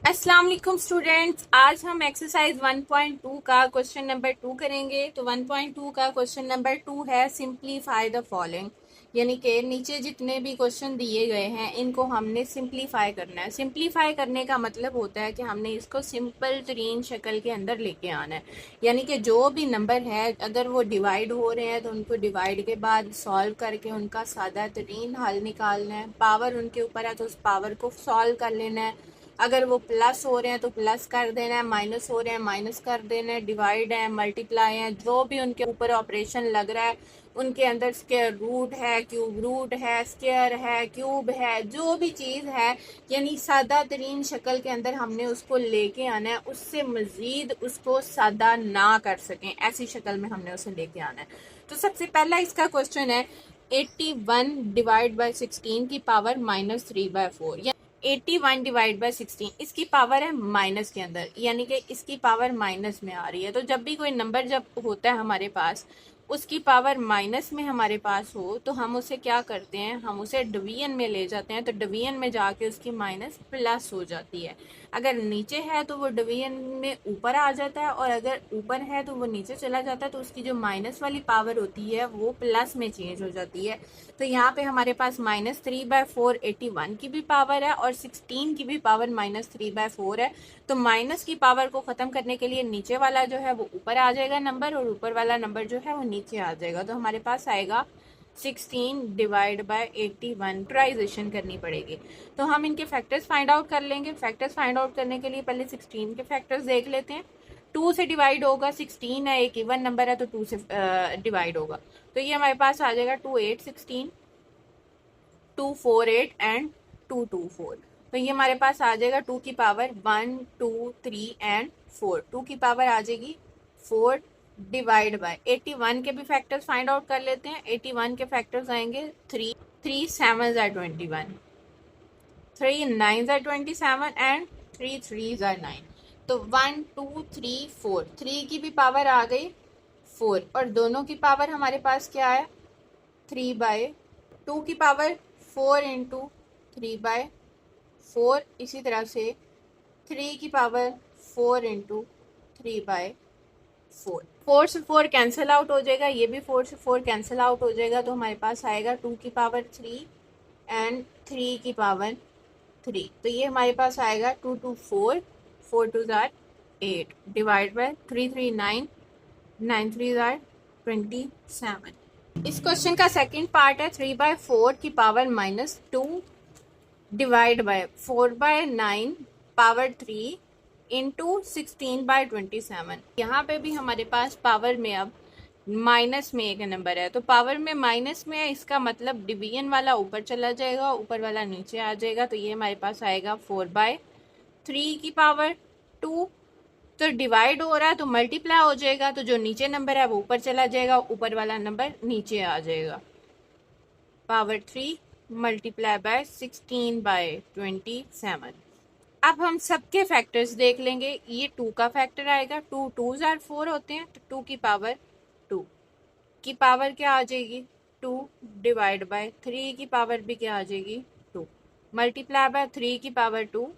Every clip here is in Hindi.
अस्सलाम वालेकुम स्टूडेंट्स, आज हम एक्सरसाइज 1.2 का क्वेश्चन नंबर 2 करेंगे। तो 1.2 का क्वेश्चन नंबर 2 है सिंप्लीफाई द फॉलोइंग, यानी कि नीचे जितने भी क्वेश्चन दिए गए हैं इनको हमने सिंप्लीफाई करना है। सिंप्लीफाई करने का मतलब होता है कि हमने इसको सिंपल तरीन शक्ल के अंदर लेके आना है, यानी कि जो भी नंबर है अगर वो डिवाइड हो रहे हैं तो उनको डिवाइड के बाद सॉल्व करके उनका सादा तरीन हल निकालना है। पावर उनके ऊपर है तो उस पावर को सॉल्व कर लेना है। अगर वो प्लस हो रहे हैं तो प्लस कर देना है, माइनस हो रहे हैं माइनस कर देना है, डिवाइड है मल्टीप्लाई है, जो भी उनके ऊपर ऑपरेशन लग रहा है उनके अंदर स्क्वायर रूट है, क्यूब रूट है, स्क्वायर है, क्यूब है, जो भी चीज़ है यानी सादा तरीन शक्ल के अंदर हमने उसको लेके आना है। उससे मज़ीद उसको सादा ना कर सकें ऐसी शक्ल में हमने उसे लेके आना है। तो सबसे पहला इसका क्वेश्चन है 81 डिवाइड बाई 16 की पावर -3/4। 81 डिवाइड बाई 16 इसकी पावर है माइनस के अंदर, यानी कि इसकी पावर माइनस में आ रही है। तो जब भी कोई नंबर जब होता है हमारे पास उसकी पावर माइनस में हमारे पास हो तो हम उसे क्या करते हैं, हम उसे डिवीजन में ले जाते हैं। तो डिवीजन में जाके उसकी माइनस प्लस हो जाती है। अगर नीचे है तो वो डिवीजन में ऊपर आ जाता है, और अगर ऊपर है तो वो नीचे चला जाता है। तो उसकी जो माइनस वाली पावर होती है वो प्लस में चेंज हो जाती है। तो यहाँ पे हमारे पास -3/4 81 की भी पावर है और 16 की भी पावर -3/4 है। तो माइनस की पावर को ख़त्म करने के लिए नीचे वाला जो है वो ऊपर आ जाएगा नंबर, और ऊपर वाला नंबर जो है वो नीचे आ जाएगा। तो हमारे पास आएगा 16 डिवाइड बाय 81। ट्राइजेशन करनी पड़ेगी। तो हम इनके फैक्टर्स फाइंड आउट कर लेंगे। फैक्टर्स फाइंड आउट करने के लिए पहले 16 के फैक्टर्स देख लेते हैं। 2 से डिवाइड होगा, 16 है एक इवन नंबर है तो 2 से डिवाइड होगा। तो ये हमारे पास आ जाएगा 2 8 16, 2 4 8 एंड 2 2 4। तो ये हमारे पास आ जाएगा 2 की पावर 1 2 3 एंड 4। 2 की पावर आ जाएगी 4 डिवाइड बाय 81 के भी फैक्टर्स फाइंड आउट कर लेते हैं। 81 के फैक्टर्स आएंगे 3 3 7 are 21, 3 9 are 27 एंड 3 3 are 9। तो 1 2 3 4, 3 की भी पावर आ गई 4, और दोनों की पावर हमारे पास क्या है 3/2 की पावर 4 इंटू 3/4। इसी तरह से 3 की पावर 4 इंटू 3/4। 4 से 4 कैंसिल आउट हो जाएगा, ये भी 4 से 4 कैंसिल आउट हो जाएगा। तो हमारे पास आएगा 2 की पावर 3 एंड 3 की पावर 3। तो ये हमारे पास आएगा 2 2 4, 4 2 जार 8 डिवाइड बाय 3 3 9, 9 3 जार 27। इस क्वेश्चन का सेकंड पार्ट है 3/4 की power -2 divide by 4/9 power 3 into 16/27। यहाँ पे भी हमारे पास पावर में अब माइनस में एक नंबर है, तो पावर में माइनस में है, इसका मतलब डिवीजन वाला ऊपर चला जाएगा, ऊपर वाला नीचे आ जाएगा। तो ये हमारे पास आएगा 4/3 की पावर 2। तो डिवाइड हो रहा है तो मल्टीप्लाई हो जाएगा, तो जो नीचे नंबर है वो ऊपर चला जाएगा, ऊपर वाला नंबर नीचे आ जाएगा। Power 3 multiply by 16/27। अब हम सबके फैक्टर्स देख लेंगे। ये 2 का फैक्टर आएगा, 2 2 जार 4 होते हैं, तो 2 की पावर 2 की पावर क्या आ जाएगी 2 डिवाइड बाय 3 की पावर भी क्या आ जाएगी 2 मल्टीप्लाई बाय 3 की पावर 2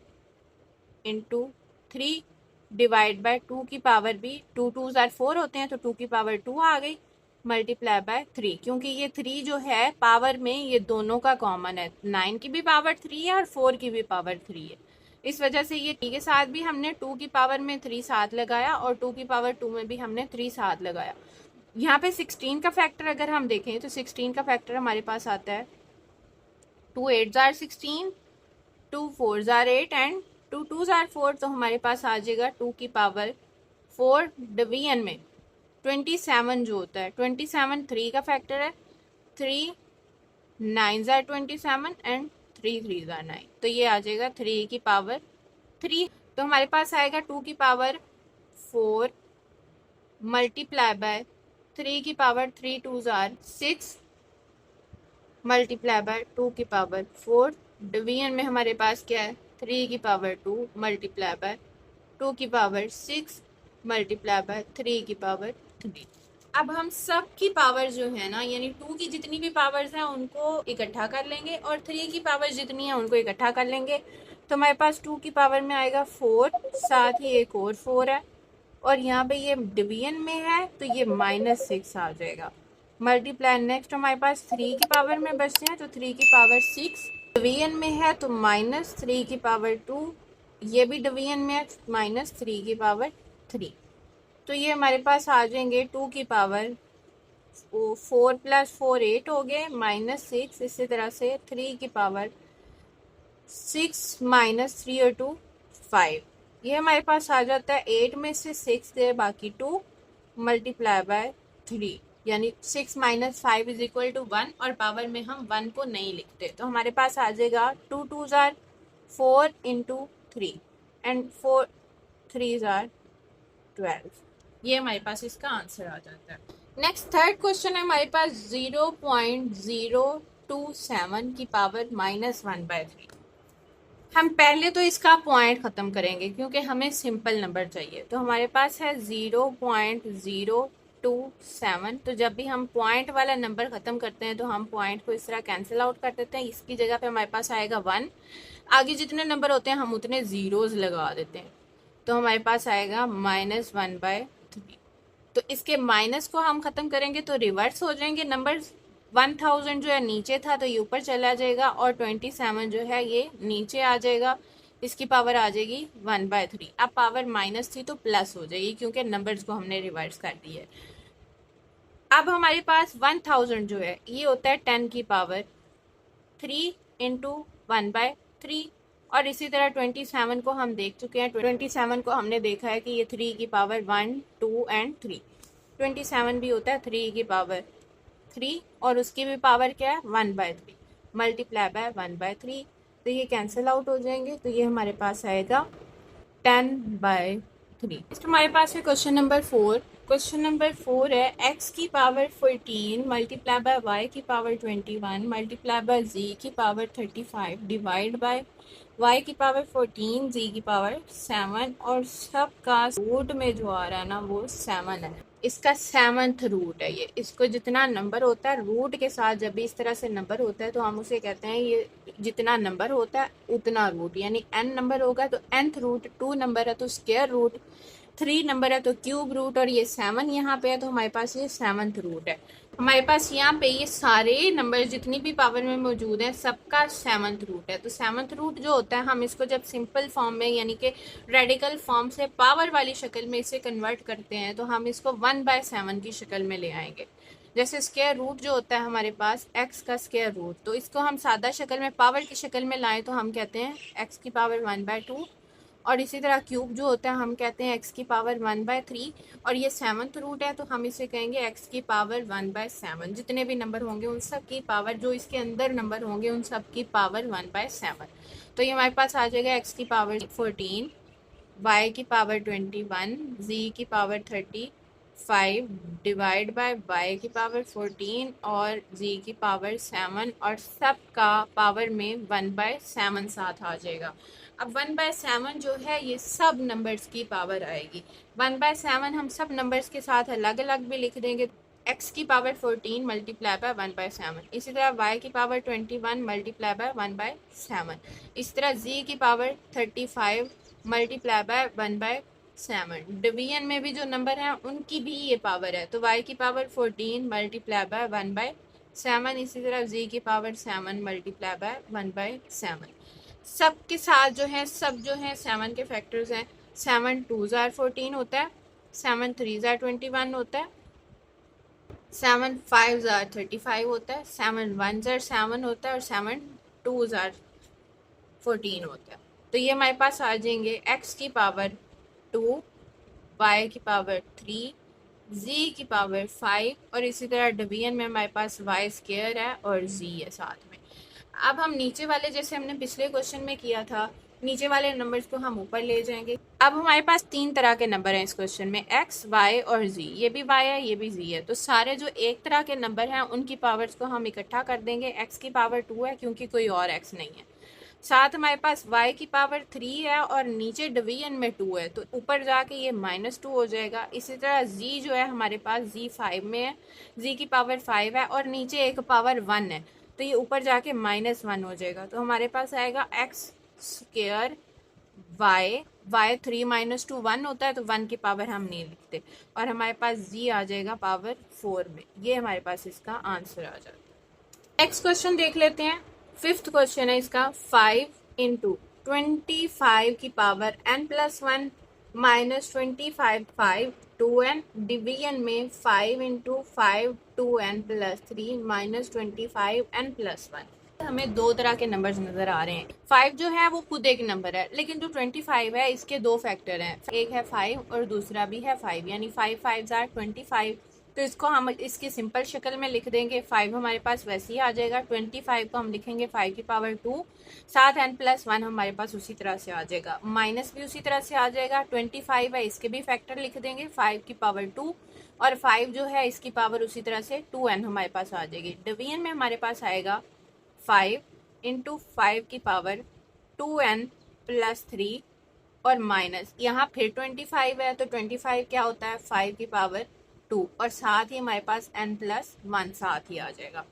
इंटू 3 डिवाइड बाय 2 की पावर भी 2 2 जार 4 होते हैं, तो 2 की पावर 2 आ गई मल्टीप्लाई बाय 3, क्योंकि ये 3 जो है पावर में ये दोनों का कॉमन है। 9 की भी पावर 3 है और 4 की भी पावर 3 है। इस वजह से ये 3 के साथ भी हमने 2 की पावर में 3 साथ लगाया, और 2 की पावर 2 में भी हमने 3 साथ लगाया। यहाँ पे 16 का फैक्टर अगर हम देखें तो 16 का फैक्टर हमारे पास आता है 2 8 जार 16, 2 4 जार 8 एंड 2 2 जार 4। तो हमारे पास आ जाएगा 2 की पावर 4 डिवीजन में 27 जो होता है 27। 3 का फैक्टर है 3 9 जार 27 एंड 3 3 जार 9। तो ये आ जाएगा 3 की पावर 3। तो हमारे पास आएगा 2 की पावर 4 मल्टीप्लाई बाय 3 की पावर 3 2 जार 6 मल्टीप्लाई बाय 2 की पावर 4। डिवीजन में हमारे पास क्या है 3 की पावर 2 मल्टीप्लाई बाय 2 की पावर 6 मल्टीप्लाई बाय 3 की पावर 3। अब हम सब की पावर जो है ना, यानी 2 की जितनी भी पावर्स हैं उनको इकट्ठा कर लेंगे, और 3 की पावर जितनी है उनको इकट्ठा कर लेंगे। तो हमारे पास 2 की पावर में आएगा 4, साथ ही एक और 4 है, और यहाँ पे ये डिवीजन में है तो ये -6 आ जाएगा। मल्टीप्लाई नेक्स्ट हमारे पास 3 की पावर में बचते हैं, तो 3 की पावर 6, डिवीजन में है तो -3 की पावर 2, ये भी डिवीजन में है, -3 की पावर 3। तो ये हमारे पास आ जाएंगे 2 की पावर 4 + 4 8 हो गए, -6, इसी तरह से 3 की पावर 6 -3 और 2 5। ये हमारे पास आ जाता है 8 में से 6 दे बाकी 2 मल्टीप्लाई बाय 3, यानी 6 - 5 = 1, और पावर में हम 1 को नहीं लिखते, तो हमारे पास आ जाएगा 2 2s are 4 × 3 and 4 3s are 12। ये हमारे पास इसका आंसर आ जाता है। नेक्स्ट थर्ड क्वेश्चन है हमारे पास 0.027 की पावर -1/3। हम पहले तो इसका पॉइंट ख़त्म करेंगे क्योंकि हमें सिंपल नंबर चाहिए। तो हमारे पास है 0.027। तो जब भी हम पॉइंट वाला नंबर ख़त्म करते हैं तो हम पॉइंट को इस तरह कैंसिल आउट कर देते हैं। इसकी जगह पे हमारे पास आएगा 1, आगे जितने नंबर होते हैं हम उतने ज़ीरोज़ लगा देते हैं, तो हमारे पास आएगा -1/3। तो इसके माइनस को हम ख़त्म करेंगे तो रिवर्स हो जाएंगे नंबर। 1000 जो है नीचे था तो ये ऊपर चला जाएगा, और 27 जो है ये नीचे आ जाएगा, इसकी पावर आ जाएगी 1/3। अब पावर माइनस थी तो प्लस हो जाएगी क्योंकि नंबर्स को हमने रिवर्स कर दिया है। अब हमारे पास 1000 जो है ये होता है 10 की पावर 3 × 1/3, और इसी तरह 27 को हम देख चुके हैं। 27 को हमने देखा है कि ये 3 की पावर 1 2 एंड 3। 27 भी होता है 3 की पावर 3, और उसकी भी पावर क्या है 1/3 मल्टीप्लाई बाय 1/3, तो ये कैंसिल आउट हो जाएंगे। तो ये हमारे पास आएगा 10/3। नेक्स्ट हमारे पास है क्वेश्चन नंबर 4। क्वेश्चन नंबर 4 है x की पावर 14 मल्टीप्लाई बाय y की पावर 21 मल्टीप्लाई बाय z की पावर 35 डिवाइड बाय y की पावर 14 z की पावर 7, और सब का रूट में जो आ रहा है ना वो 7 है। इसका 7th रूट है ये। इसको जितना नंबर होता है रूट के साथ जब भी इस तरह से नंबर होता है तो हम उसे कहते हैं ये जितना नंबर होता है उतना रूट, यानी n नंबर होगा तो nth रूट, 2 नंबर है तो स्क्वायर रूट, 3 नंबर है तो क्यूब रूट, और ये 7 यहाँ पे है तो हमारे पास ये 7th रूट है। हमारे पास यहाँ पे ये सारे नंबर जितनी भी पावर में मौजूद हैं सबका 7th रूट है। तो 7th रूट जो होता है हम इसको जब सिंपल फॉर्म में यानी कि रेडिकल फॉर्म से पावर वाली शक्ल में इसे कन्वर्ट करते हैं तो हम इसको 1/7 की शक्ल में ले आएंगे। जैसे स्क्वायर रूट जो होता है हमारे पास x का स्क्वायर रूट, तो इसको हम सादा शक्ल में पावर की शक्ल में लाएं तो हम कहते हैं x की पावर 1/2, और इसी तरह क्यूब जो होता है हम कहते हैं x की पावर 1/3, और ये 7th रूट है तो हम इसे कहेंगे x की पावर 1/7। जितने भी नंबर होंगे उन सब की पावर, जो इसके अंदर नंबर होंगे उन सब की पावर 1/7। तो ये हमारे पास आ जाएगा x की पावर 14, y की पावर 21, z की पावर 35 डिवाइड बाय y की पावर 14 और z की पावर 7, और सब का पावर में 1/7 साथ आ जाएगा। अब 1/7 जो है ये सब नंबर्स की पावर आएगी। 1/7 हम सब नंबर्स के साथ अलग अलग भी लिख देंगे। x की पावर 14 मल्टीप्लाई बाय 1/7, इसी तरह y की पावर 21 मल्टीप्लाई बाय 1/7, इसी तरह z की पावर 35 मल्टीप्लाई बाय 1/7। डिवीजन में भी जो नंबर हैं उनकी भी ये पावर है, तो y की पावर 14 मल्टीप्लाई बाय 1/7, इसी तरह z की पावर 7 मल्टीप्लाई बाय 1/7। सब के साथ जो है सब जो है 7 के फैक्टर्स हैं। 7 2s are 14 होता है, 7 3s are 21 होता है, 7 5s are 35 होता है, 7 1s are 7 होता है, और 7 2s are 14 होता है। तो ये हमारे पास आ जाएंगे x की पावर 2, y की पावर 3, z की पावर 5, और इसी तरह डिवीजन में हमारे पास y स्क्वायर है और z है साथ में। अब हम नीचे वाले जैसे हमने पिछले क्वेश्चन में किया था, नीचे वाले नंबर्स को हम ऊपर ले जाएंगे। अब हमारे पास 3 तरह के नंबर हैं इस क्वेश्चन में, x, y और z। ये भी y है ये भी z है, तो सारे जो एक तरह के नंबर हैं उनकी पावर्स को हम इकट्ठा कर देंगे। x की पावर 2 है क्योंकि कोई और x नहीं है, साथ हमारे पास y की पावर 3 है और नीचे डिवीजन में 2 है, तो ऊपर जाके ये -2 हो जाएगा। इसी तरह z जो है हमारे पास z 5 में है, z की पावर 5 है और नीचे एक पावर 1 है, तो ये ऊपर जाके -1 हो जाएगा। तो हमारे पास आएगा x स्क्वायर y 3 माइनस 2 1 होता है, तो 1 की पावर हम नहीं लिखते, और हमारे पास z आ जाएगा पावर 4 में। ये हमारे पास इसका आंसर आ जाता है। नेक्स्ट क्वेश्चन देख लेते हैं। फिफ्थ क्वेश्चन है इसका, 5 इंटू 25 की power n plus 1 minus 25 5 2n, division में 5 into 5 2n plus 3 minus 25 n plus 1। हमें दो तरह के नंबर्स नजर आ रहे हैं। 5 जो है वो खुद एक नंबर है, लेकिन जो 25 है इसके दो फैक्टर हैं, एक है 5 और दूसरा भी है 5, यानी 5 5 आर 25। तो इसको हम इसकी सिंपल शक्ल में लिख देंगे। 5 हमारे पास वैसे ही आ जाएगा, 25 को हम लिखेंगे 5 की पावर 2, साथ n प्लस 1 हमारे पास उसी तरह से आ जाएगा, माइनस भी उसी तरह से आ जाएगा। 25 है इसके भी फैक्टर लिख देंगे, 5 की पावर 2, और 5 जो है इसकी पावर उसी तरह से 2n हमारे पास आ जाएगी। डिवीजन में हमारे पास आएगा 5 इंटू 5 की पावर 2n प्लस 3, और माइनस यहाँ फिर 25 है, तो 25 क्या होता है 5 की पावर 2, और साथ ही हमारे पास n प्लस 1 साथ ही आ जाएगा।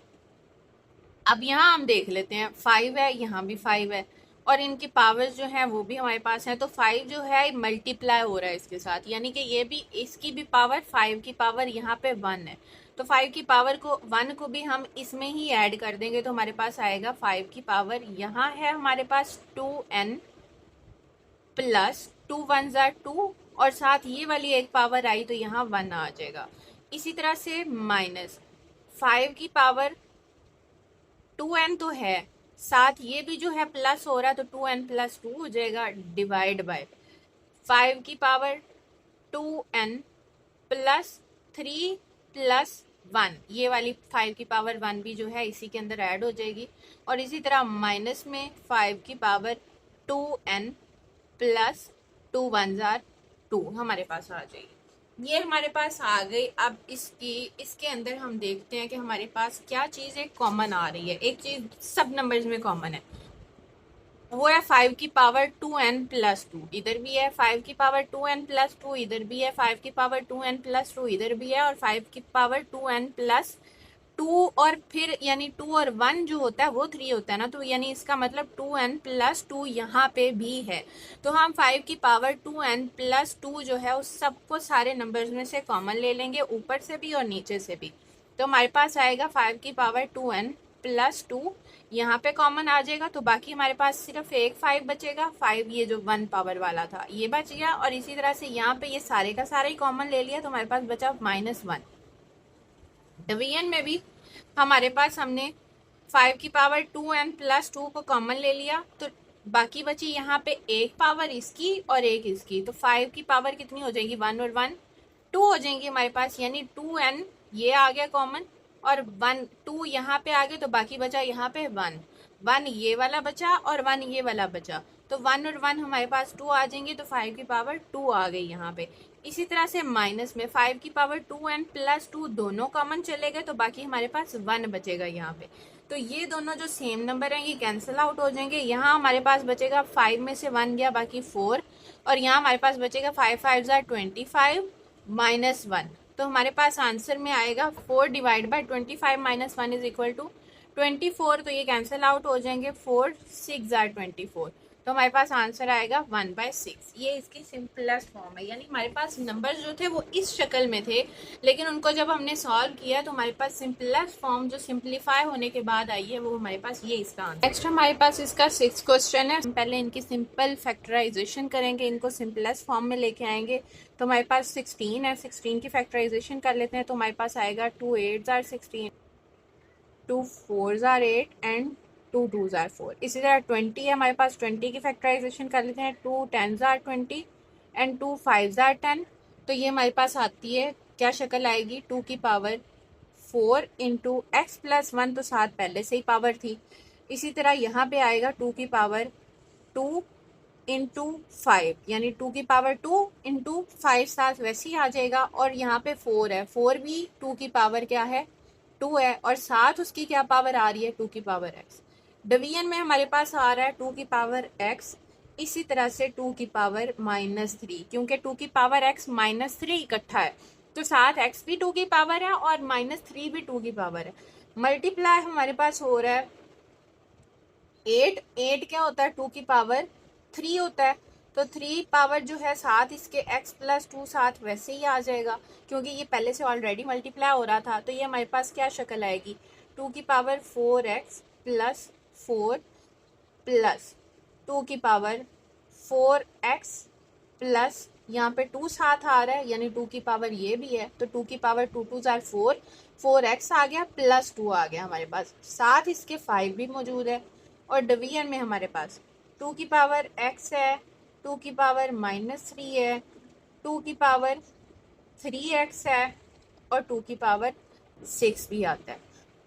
अब यहाँ हम देख लेते हैं, 5 है, यहाँ भी 5 है, और इनकी पावर्स जो है वो भी हमारे पास है, तो 5 जो है मल्टीप्लाई हो रहा है इसके साथ, यानी कि ये भी, इसकी भी पावर 5 की पावर यहाँ पे 1 है, तो 5 की पावर को 1 को भी हम इसमें ही ऐड कर देंगे, तो हमारे पास आएगा 5 की पावर, यहाँ है हमारे पास 2n प्लस 2 1 जार 2, और साथ ये वाली एक पावर आई तो यहाँ 1 आ जाएगा। इसी तरह से माइनस 5 की पावर 2n तो है, साथ ये भी जो है प्लस हो रहा है, तो 2n प्लस 2 हो जाएगा, डिवाइड बाय 5 की पावर 2n प्लस 3 प्लस 1, ये वाली 5 की पावर 1 भी जो है इसी के अंदर ऐड हो जाएगी, और इसी तरह माइनस में 5 की पावर 2n प्लस 2 1 जार 2 हमारे पास आ जाएगी। ये हमारे पास आ गई। अब इसके अंदर हम देखते हैं कि हमारे पास क्या चीज़ एक कॉमन आ रही है। एक चीज़ सब नंबर्स में कॉमन है, वो है 5 की पावर 2n प्लस 2, इधर भी है 5 की पावर 2n प्लस 2, इधर भी है 5 की पावर 2n प्लस 2, इधर भी है, और 5 की पावर 2n प्लस 2, और फिर यानी 2 और 1 जो होता है वो 3 होता है ना, तो यानी इसका मतलब 2n प्लस 2 यहाँ पे भी है। तो हम 5 की पावर 2n प्लस 2 जो है उस सबको सारे नंबर्स में से कॉमन ले लेंगे, ऊपर से भी और नीचे से भी, तो हमारे पास आएगा 5 की पावर 2n प्लस 2, यहाँ पे कॉमन आ जाएगा, तो बाकी हमारे पास सिर्फ एक 5 बचेगा। 5 ये जो 1 पावर वाला था ये बच गया, और इसी तरह से यहाँ पे ये सारे का सारा ही कॉमन ले लिया, तो हमारे पास बचा -1। डिवीजन में भी हमारे पास हमने 5 की पावर 2n प्लस 2 को कॉमन ले लिया, तो बाकी बची यहाँ पे एक पावर इसकी और एक इसकी, तो 5 की पावर कितनी हो जाएगी, 1 और 1 2 हो जाएंगी हमारे पास, यानी 2n ये आ गया कॉमन, और 1 2 यहाँ पे आ गए, तो बाकी बचा यहाँ पे 1 ये वाला बचा और 1 ये वाला बचा, तो 1 और 1 हमारे पास 2 आ जाएंगे, तो 5 की पावर 2 आ गई यहाँ पे। इसी तरह से माइनस में 5 की पावर 2n प्लस 2 दोनों कॉमन चले गए, तो बाकी हमारे पास 1 बचेगा यहाँ पे। तो ये दोनों जो सेम नंबर हैं ये कैंसिल आउट हो जाएंगे। यहाँ हमारे पास बचेगा 5 में से 1 गया, बाकी 4, और यहाँ हमारे पास बचेगा 5 5 25 -1, तो हमारे पास आंसर में आएगा 4 divide by 25 -1 is equal to 24, तो ये कैंसिल आउट हो जाएंगे, 4 6 जार 24, तो हमारे पास आंसर आएगा 1/6। ये इसकी सिंपलेस्ट फॉर्म है, यानी हमारे पास नंबर्स जो थे वो इस शक्ल में थे, लेकिन उनको जब हमने सॉल्व किया तो हमारे पास सिंपलेस्ट फॉर्म जो सिंप्लीफाई होने के बाद आई है वो हमारे पास ये इसका आंसर। नेक्स्ट हमारे पास इसका 6th क्वेश्चन है। हम पहले इनकी सिंपल फैक्टराइजेशन करेंगे, इनको सिंपलेस्ट फॉर्म में लेके आएंगे, तो हमारे पास 16 है, 16 की फैक्टराइजेशन कर लेते हैं, तो हमारे पास आएगा 2 8 जार 16, 2 4 जार 8 एंड 2 2 जार 4। इसी तरह 20 है हमारे पास, 20 की फैक्टराइजेशन कर लेते हैं, 2 10 जार 20 एंड 2 5 जार 10, तो ये हमारे पास आती है, क्या शक्ल आएगी, 2 की पावर 4 इंटू एक्स प्लस 1, तो साथ पहले से ही पावर थी। इसी तरह यहाँ पे आएगा 2 की पावर 2 इंटू 5, यानी 2 की पावर 2 इंटू 5 साथ वैसे ही आ जाएगा, और यहाँ पे 4 है, 4 भी 2 की पावर क्या है 2 है, और साथ उसकी क्या पावर आ रही है 2 की पावर x। डिवीजन में हमारे पास आ रहा है 2 की पावर x, इसी तरह से 2 की पावर -3, क्योंकि 2 की पावर x -3 इकट्ठा है, तो साथ x भी 2 की पावर है और -3 भी 2 की पावर है। मल्टीप्लाई हमारे पास हो रहा है 8 8 क्या होता है 2 की पावर 3 होता है, तो 3 पावर जो है साथ इसके x प्लस 2 साथ वैसे ही आ जाएगा, क्योंकि ये पहले से ऑलरेडी मल्टीप्लाई हो रहा था। तो ये हमारे पास क्या शक्ल आएगी, 2 की पावर 4x प्लस 4 प्लस 2 की पावर 4x प्लस यहाँ पे 2 साथ आ रहा है, यानी 2 की पावर ये भी है, तो 2 की पावर 2 2 जार 4, 4x आ गया प्लस 2 आ गया हमारे पास, साथ इसके 5 भी मौजूद है। और डिवीजन में हमारे पास 2 की पावर x है, 2 की पावर -3 है, 2 की पावर 3x है और 2 की पावर 6 भी आता है।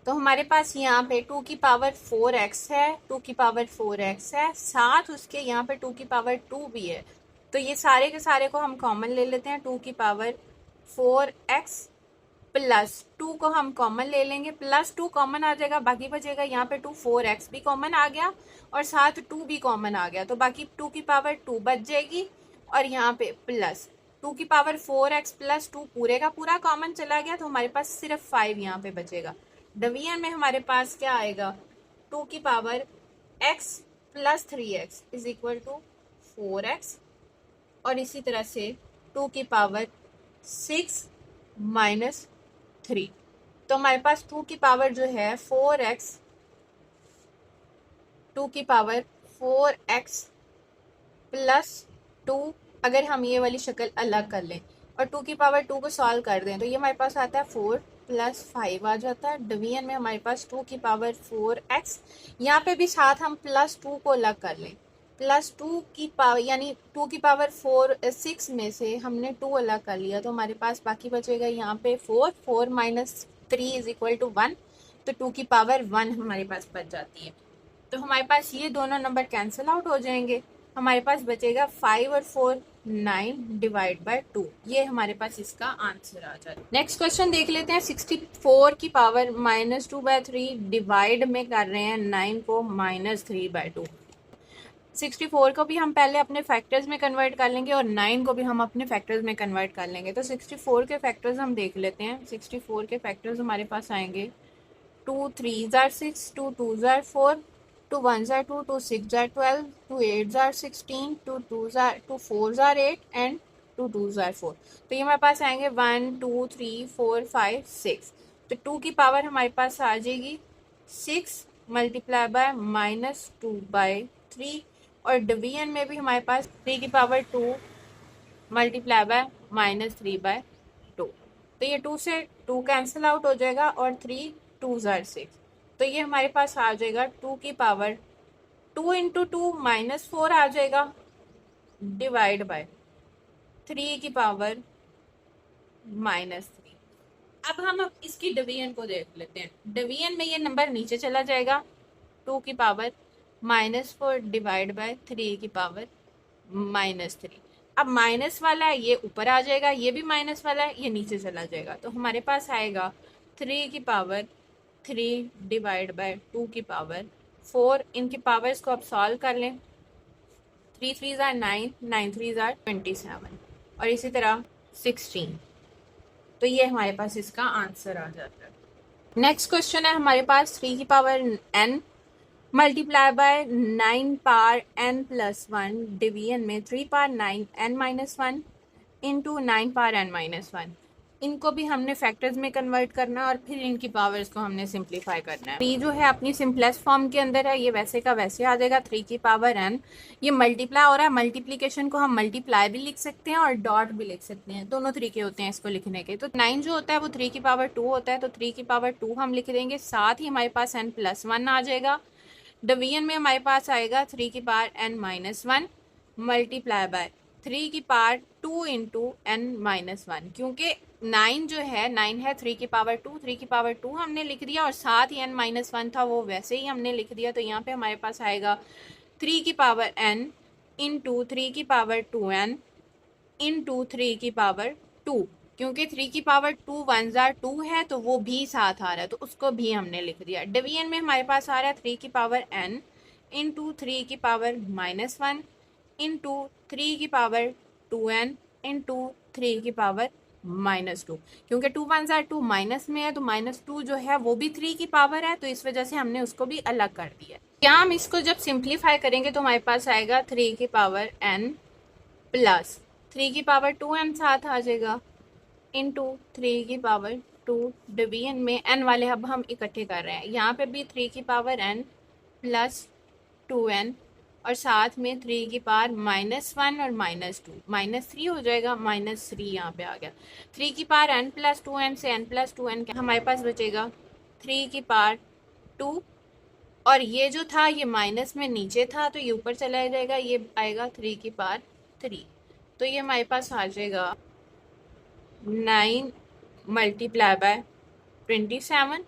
तो हमारे पास यहाँ पे 2 की पावर 4x है, 2 की पावर 4x है, साथ उसके यहाँ पे 2 की पावर 2 भी है। तो ये सारे के सारे को हम कॉमन ले लेते हैं, 2 की पावर 4x प्लस 2 को हम कॉमन ले लेंगे, प्लस 2 कॉमन आ जाएगा, बाकी बचेगा यहाँ पे 2, 4x भी कॉमन आ गया और साथ 2 भी कॉमन आ गया, तो बाकी 2 की पावर 2 बच जाएगी और यहाँ पे प्लस 2 की पावर 4x प्लस 2 पूरे का पूरा कॉमन चला गया, तो हमारे पास सिर्फ 5 यहाँ पे बचेगा। डिवीजन में हमारे पास क्या आएगा, 2 की power x plus 3x is equal to 4x और इसी तरह से 2 की पावर 6 माइनस 3। तो हमारे पास 2 की पावर जो है 4x, 2 की पावर 4x प्लस 2, अगर हम ये वाली शक्ल अलग कर लें और 2 की पावर 2 को सॉल्व कर दें तो ये हमारे पास आता है 4 प्लस 5 आ जाता है। डिवीजन में हमारे पास 2 की पावर 4x, यहाँ पे भी साथ हम प्लस 2 को अलग कर लें, प्लस 2 की पावर यानी 2 की पावर 6 में से हमने 2 अलग कर लिया, तो हमारे पास बाकी बचेगा यहाँ पे 4 माइनस 3 इज इक्वल टू 1, तो 2 की पावर 1 हमारे पास बच जाती है। तो हमारे पास ये दोनों नंबर कैंसिल आउट हो जाएंगे, हमारे पास बचेगा 5 और 4 9 डिवाइड बाय 2, ये हमारे पास इसका आंसर आ जाए। नेक्स्ट क्वेश्चन देख लेते हैं, 64 की पावर -2/3 डिवाइड में कर रहे हैं 9 को -3/2। 64 को भी हम पहले अपने फैक्टर्स में कन्वर्ट कर लेंगे और 9 को भी हम अपने फैक्टर्स में कन्वर्ट कर लेंगे। तो 64 के फैक्टर्स हम देख लेते हैं। 64 के फैक्टर्स हमारे पास आएंगे 2 3 jar 6, 2 2 jar 4, 2 1 jar 2, 2 6 jar 12, 2 8 jar 16, 2 4 jar 8 and 2 2 jar 4। तो ये हमारे पास आएंगे 1 2 3 4 5 6। तो 2 की पावर हमारे पास आ जाएगी 6 मल्टीप्लाई बाय -2/3 और डिवीजन में भी हमारे पास 3 की पावर 2 मल्टीप्लाई बाय -3/2। तो ये 2 से 2 कैंसिल आउट हो जाएगा और 3 2 जार 6, तो ये हमारे पास आ जाएगा 2 की पावर 2 इंटू 2 -4 आ जाएगा डिवाइड बाय 3 की पावर -3। अब हम इसकी डिवीजन को देख लेते हैं। डिवीजन में ये नंबर नीचे चला जाएगा, 2 की पावर -4 डिवाइड बाय 3 की पावर -3। अब माइनस वाला है ये ऊपर आ जाएगा, ये भी माइनस वाला है ये नीचे चला जाएगा, तो हमारे पास आएगा 3 की पावर 3 डिवाइड बाय 2 की पावर 4। इनकी पावर्स को आप सॉल्व कर लें, 3 3 जार 9, 9 3 जार 27 और इसी तरह 16। तो ये हमारे पास इसका आंसर आ जाता है। नेक्स्ट क्वेश्चन है हमारे पास 3 की power n multiply by 9 power n plus 1 division में 3 power 9 n minus 1 into 9 power n minus 1। इनको भी हमने फैक्टर्स में कन्वर्ट करना है और फिर इनकी पावर्स को हमने सिंप्लीफाई करना है। 3 जो है अपनी सिंपलेस्ट फॉर्म के अंदर है, ये वैसे का वैसे आ जाएगा 3 की पावर n। ये मल्टीप्लाई हो रहा है, मल्टीप्लीकेशन को हम मल्टीप्लाई भी लिख सकते हैं और डॉट भी लिख सकते हैं, दोनों तरीके होते हैं इसको लिखने के। तो 9 जो होता है वो 3 की पावर 2 होता है, तो 3 की पावर 2 हम लिख देंगे, साथ ही हमारे पास n प्लस 1 आ जाएगा। डिवीजन में हमारे पास आएगा 3 की power n minus 1 multiply by 3 की पावर 2 इंटू n माइनस 1, क्योंकि 9 जो है 9 है 3 की पावर 2, 3 की पावर 2 हमने लिख दिया और साथ ही n माइनस 1 था वो वैसे ही हमने लिख दिया। तो यहाँ पे हमारे पास आएगा 3 की पावर n इंटू 3 की पावर 2n इंटू 3 की पावर 2, क्योंकि 3 की पावर 2 1 जार 2 है तो वो भी साथ आ रहा है, तो उसको भी हमने लिख दिया। डिवीजन में हमारे पास आ रहा है 3 की पावर n इंटू 3 की पावर -1 इंटू 3 की पावर 2n इंटू 3 की पावर -2, क्योंकि 2 1 जार 2 माइनस में है तो -2 जो है वो भी 3 की पावर है, तो इस वजह से हमने उसको भी अलग कर दिया। यहाँ हम इसको जब सिंप्लीफाई करेंगे तो हमारे पास आएगा 3 की पावर n प्लस 3 की पावर 2n साथ आ जाएगा इंटू 3 की पावर 2 डिवीजन में n वाले अब हम इकट्ठे कर रहे हैं, यहाँ पे भी 3 की पावर n प्लस 2n और साथ में 3 की पावर -1 और -2, -3 हो जाएगा, -3 यहाँ पे आ गया। 3 की पावर n प्लस 2n से n प्लस 2n हमारे पास बचेगा 3 की पावर 2 और ये जो था ये माइनस में नीचे था तो ये ऊपर चला जाएगा, ये आएगा 3 की पावर 3। तो ये हमारे पास आ जाएगा 9 multiply by 27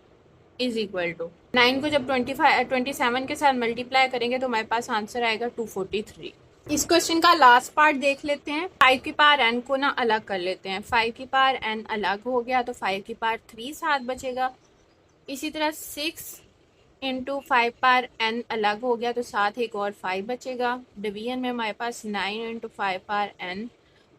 is equal to 9 को जब 27 के साथ मल्टीप्लाई करेंगे तो हमारे पास आंसर आएगा 243। इस क्वेश्चन का लास्ट पार्ट देख लेते हैं। 5 की पावर n को ना अलग कर लेते हैं। 5 की पावर n अलग हो गया तो 5 की पावर 3 साथ बचेगा। इसी तरह 6 इंटू 5 पावर n अलग हो गया तो साथ एक और 5 बचेगा। डिवीजन में हमारे पास 9 इंटू 5 पावर n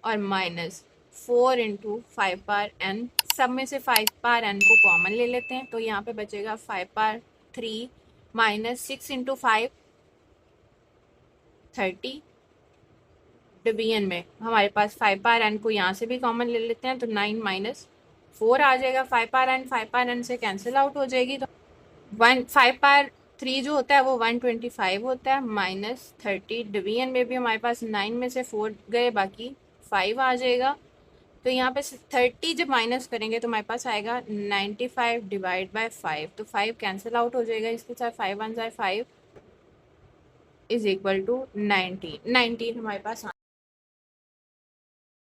और -4 इंटू 5 पावर n, सब में से 5 पावर n को कॉमन ले लेते हैं तो यहाँ पे बचेगा 5 पावर 3 -6 इंटू 5 30। डिवीजन में हमारे पास 5 पावर n को यहाँ से भी कॉमन ले लेते हैं तो 9 -4 आ जाएगा। 5 पावर n से कैंसिल आउट हो जाएगी तो 5 पावर 3 जो होता है वो 125 होता है -30। डिवीजन में भी हमारे पास 9 में से 4 गए, बाकी 5 आ जाएगा। तो यहाँ पे 30 जब माइनस करेंगे तो हमारे पास आएगा 95 डिवाइड बाय 5, तो 5 कैंसिल आउट हो जाएगा, इसके साथ 5 1 5 इज इक्वल टू 19 हमारे पास